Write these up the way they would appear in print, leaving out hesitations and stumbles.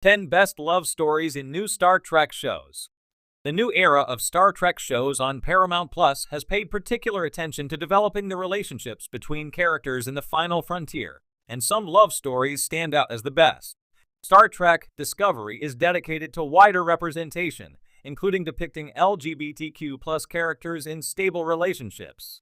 10 Best Love Stories in New Star Trek Shows. The new era of Star Trek shows on Paramount Plus has paid particular attention to developing the relationships between characters in the final frontier, and some love stories stand out as the best. Star Trek Discovery is dedicated to wider representation, including depicting LGBTQ+ characters in stable relationships.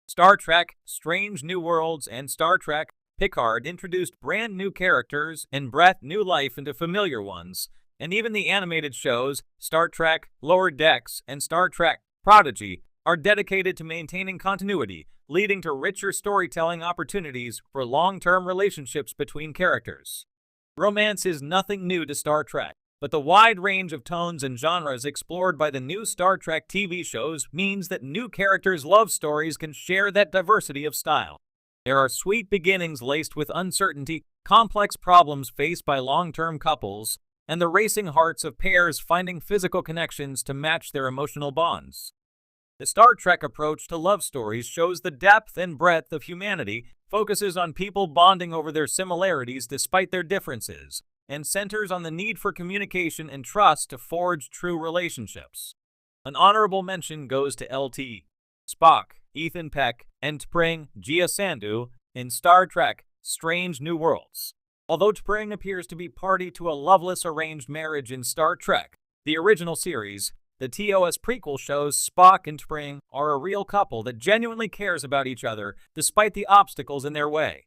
Star Trek Strange New Worlds and Star Trek Picard introduced brand new characters and breathed new life into familiar ones, and even the animated shows Star Trek Lower Decks and Star Trek Prodigy are dedicated to maintaining continuity, leading to richer storytelling opportunities for long-term relationships between characters. Romance is nothing new to Star Trek, but the wide range of tones and genres explored by the new Star Trek TV shows means that new characters' love stories can share that diversity of style. There are sweet beginnings laced with uncertainty, complex problems faced by long-term couples, and the racing hearts of pairs finding physical connections to match their emotional bonds. The Star Trek approach to love stories shows the depth and breadth of humanity, focuses on people bonding over their similarities despite their differences, and centers on the need for communication and trust to forge true relationships. An honorable mention goes to LT, Spock, Ethan Peck, and T'Pring Gia Sandhu in Star Trek Strange New Worlds. Although T'Pring appears to be party to a loveless arranged marriage in Star Trek, the original series, the TOS prequel shows Spock and T'Pring are a real couple that genuinely cares about each other despite the obstacles in their way.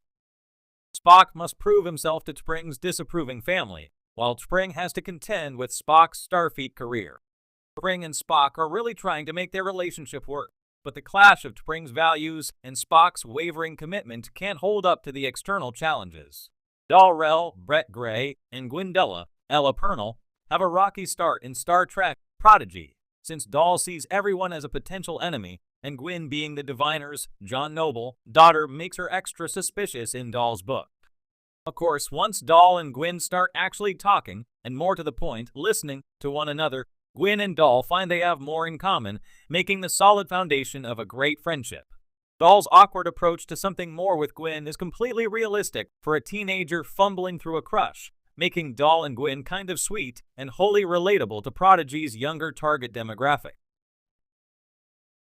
Spock must prove himself to T'Pring's disapproving family, while T'Pring has to contend with Spock's Starfleet career. T'Pring and Spock are really trying to make their relationship work, but the clash of T'Pring's values and Spock's wavering commitment can't hold up to the external challenges. Dal-Rel, Brett Gray, and Gwyndella, Ella Purnell, have a rocky start in Star Trek Prodigy, since Dal sees everyone as a potential enemy, and Gwyn, being the diviner's, John Noble, daughter, makes her extra suspicious in Dal's book. Of course, once Dal and Gwyn start actually talking, and more to the point, listening to one another, Gwyn and Dal find they have more in common, making the solid foundation of a great friendship. Dal's awkward approach to something more with Gwyn is completely realistic for a teenager fumbling through a crush, making Dal and Gwyn kind of sweet and wholly relatable to Prodigy's younger target demographic.